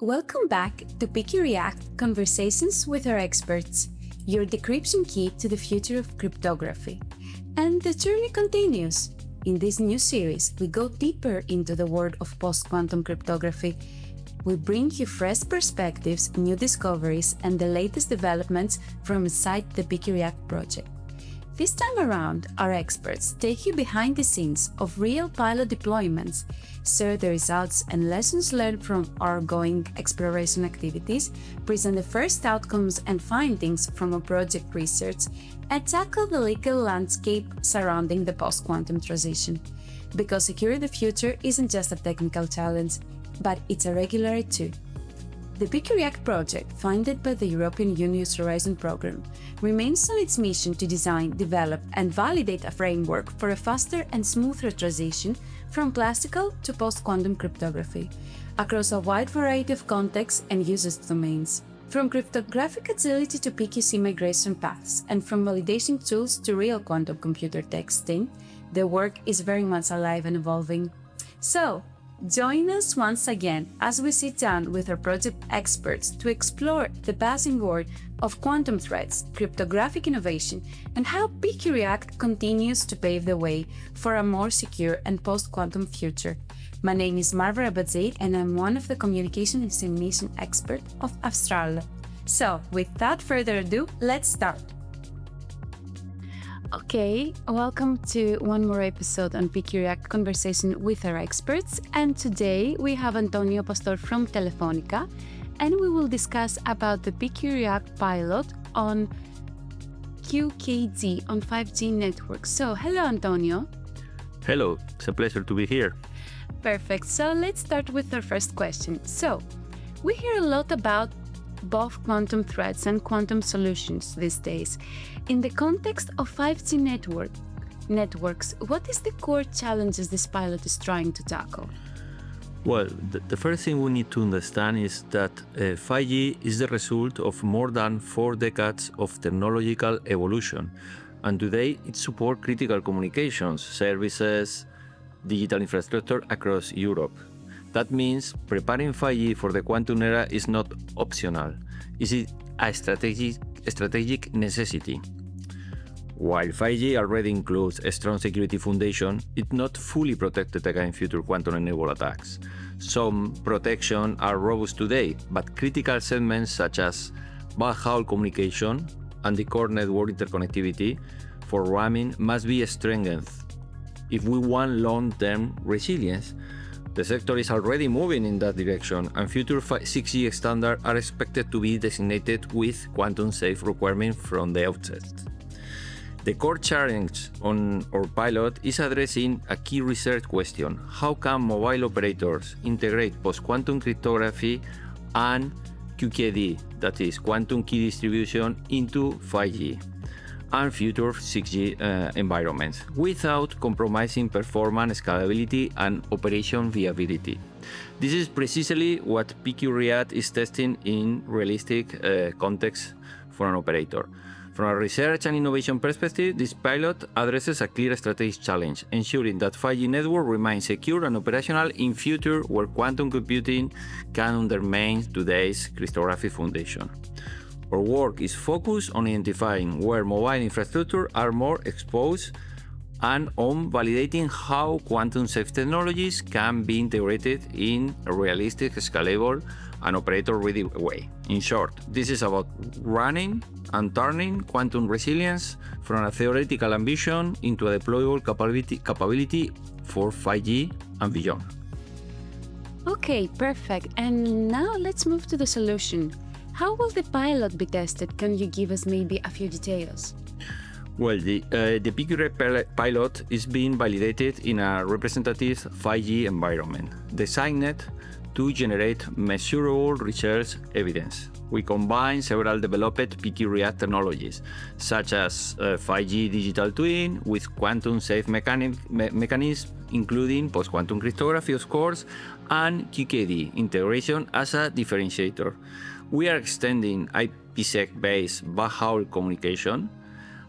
Welcome back to Picky React Conversations with our experts, your decryption key to the future of cryptography. And the journey continues. In this new series, we go deeper into the world of post-quantum cryptography. We bring you fresh perspectives, new discoveries, and the latest developments from inside the Picky React project. This time around, our experts take you behind the scenes of real pilot deployments, share the results and lessons learned from our ongoing exploration activities, present the first outcomes and findings from our project research, and tackle the legal landscape surrounding the post-quantum transition. Because securing the future isn't just a technical challenge, but it's a regular too. The Picky React project, funded by the European Union's Horizon program, remains on its mission to design, develop, and validate a framework for a faster and smoother transition from classical to post-quantum cryptography, across a wide variety of contexts and usage domains. From cryptographic agility to PQC migration paths, and from validation tools to real quantum computer testing, the work is very much alive and evolving. So, join us once again as we sit down with our project experts to explore the passing world of quantum threats, cryptographic innovation, and how Picky React continues to pave the way for a more secure and post-quantum future. My name is Marvara Bazaid, and I'm one of the communication and dissemination experts of Astral. So, without further ado, let's start. Okay, welcome to one more episode on Picky React Conversation with our experts, and today we have Antonio Pastor from Telefónica, and we will discuss about the Picky React pilot on QKD on 5G networks. So, hello Antonio. Hello, it's a pleasure to be here. Perfect, so let's start with our first question. So, we hear a lot about both quantum threats and quantum solutions these days. In the context of 5G networks, what is the core challenges this pilot is trying to tackle? Well, the first thing we need to understand is that 5G is the result of more than 4 decades of technological evolution, and today it supports critical communications, services, digital infrastructure across Europe. That means preparing 5G for the quantum era is not optional, it is a strategic necessity. While 5G already includes a strong security foundation, it's not fully protected against future quantum-enabled attacks. Some protections are robust today, but critical segments such as backhaul communication and the core network interconnectivity for ramming must be strengthened if we want long-term resilience. The sector is already moving in that direction, and future 6G standards are expected to be designated with quantum-safe requirements from the outset. The core challenge on our pilot is addressing a key research question: how can mobile operators integrate post-quantum cryptography and QKD, that is quantum key distribution, into 5G and future 6G environments without compromising performance, scalability, and operation viability. This is precisely what Picky React is testing in realistic context for an operator. From a research and innovation perspective, this pilot addresses a clear strategic challenge, ensuring that 5G network remains secure and operational in future where quantum computing can undermine today's cryptographic foundation. Our work is focused on identifying where mobile infrastructure are more exposed and on validating how quantum-safe technologies can be integrated in a realistic, scalable, and operator-ready way. In short, this is about running and turning quantum resilience from a theoretical ambition into a deployable capability for 5G and beyond. Okay, perfect. And now let's move to the solution. How will the pilot be tested? Can you give us maybe a few details? Well, the Picky React pilot is being validated in a representative 5G environment, designed to generate measurable research evidence. We combine several developed Picky React technologies, such as 5G digital twin with quantum-safe mechanisms, including post-quantum cryptography, of course, and QKD integration as a differentiator. We are extending IPsec-based backhaul communication,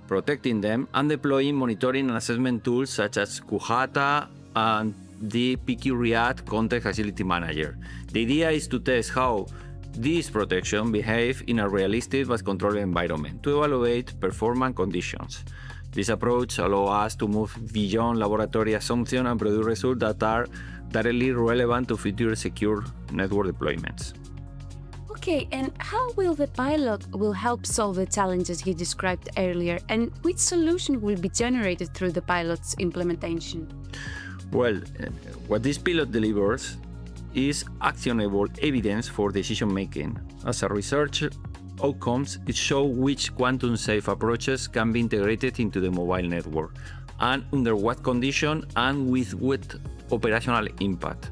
protecting them, and deploying monitoring and assessment tools such as QHATA and the PQ React Content Facility Manager. The idea is to test how these protection behave in a realistic but controlled environment to evaluate performance conditions. This approach allows us to move beyond laboratory assumptions and produce results that are directly relevant to future secure network deployments. Okay, and how will the pilot help solve the challenges you described earlier, and which solution will be generated through the pilot's implementation? Well, what this pilot delivers is actionable evidence for decision making. As a research outcomes, it shows which quantum-safe approaches can be integrated into the mobile network, and under what condition and with what operational impact.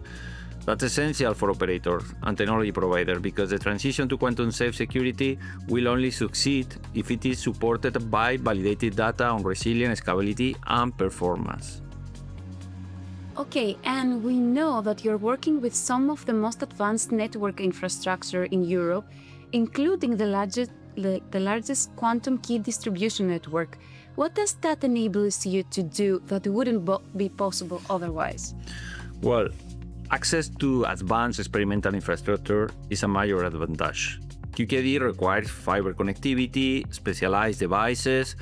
That's essential for operators and technology providers because the transition to quantum-safe security will only succeed if it is supported by validated data on resilience, scalability, and performance. Okay, and we know that you're working with some of the most advanced network infrastructure in Europe, including the largest quantum key distribution network. What does that enable you to do that wouldn't be possible otherwise? Well, access to advanced experimental infrastructure is a major advantage. QKD requires fiber connectivity, specialized devices,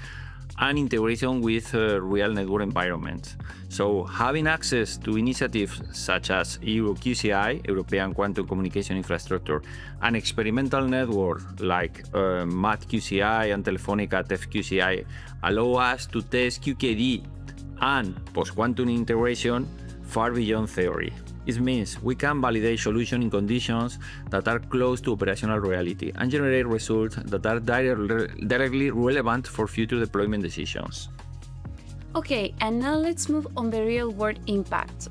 and integration with real network environments. So having access to initiatives such as EUQCI, European Quantum Communication Infrastructure, and experimental networks like MATQCI and Telefónica TEFQCI allow us to test QKD and post-quantum integration far beyond theory. It means we can validate solutions in conditions that are close to operational reality and generate results that are directly relevant for future deployment decisions. Okay, and now let's move on the real-world impact.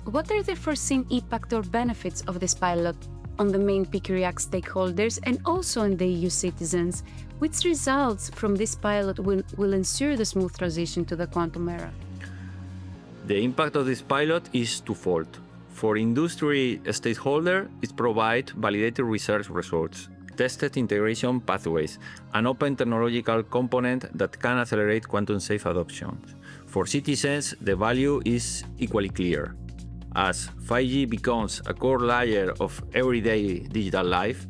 What are the foreseen impact or benefits of this pilot on the main PQ-React stakeholders and also on the EU citizens? Which results from this pilot will ensure the smooth transition to the quantum era? The impact of this pilot is twofold. For industry stakeholders, it provides validated research results, tested integration pathways, and open technological component that can accelerate quantum-safe adoption. For citizens, the value is equally clear. As 5G becomes a core layer of everyday digital life,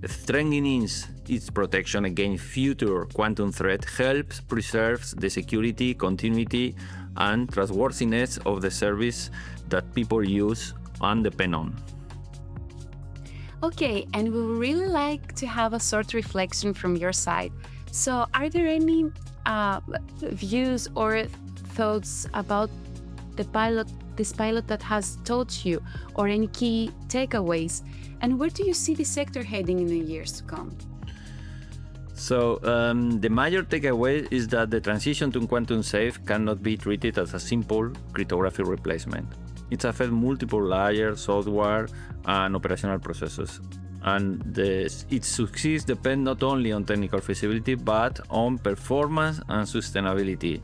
strengthening its protection against future quantum threats helps preserve the security, continuity, and trustworthiness of the service that people use and depend on. Okay, and we would really like to have a short reflection from your side. So, are there any views or thoughts about this pilot that has taught you, or any key takeaways? And where do you see the sector heading in the years to come? So, the major takeaway is that the transition to quantum safe cannot be treated as a simple cryptography replacement. It affects multiple layers, software, and operational processes. And its success depends not only on technical feasibility, but on performance and sustainability.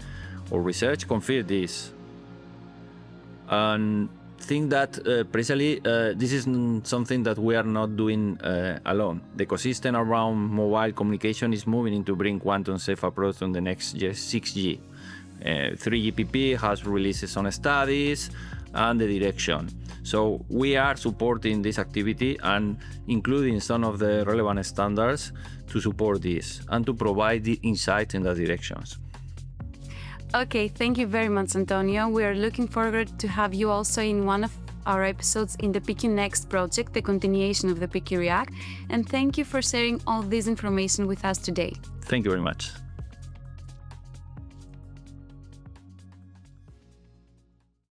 Our research confirms this. And think that precisely this is something that we are not doing alone. The ecosystem around mobile communication is moving into bring quantum safe approach on the next 6G. 3GPP has released some studies and the direction. So we are supporting this activity and including some of the relevant standards to support this and to provide the insight in the directions. Okay, thank you very much, Antonio. We are looking forward to have you also in one of our episodes in the PQ Next project, the continuation of the PQ React. And thank you for sharing all this information with us today. Thank you very much.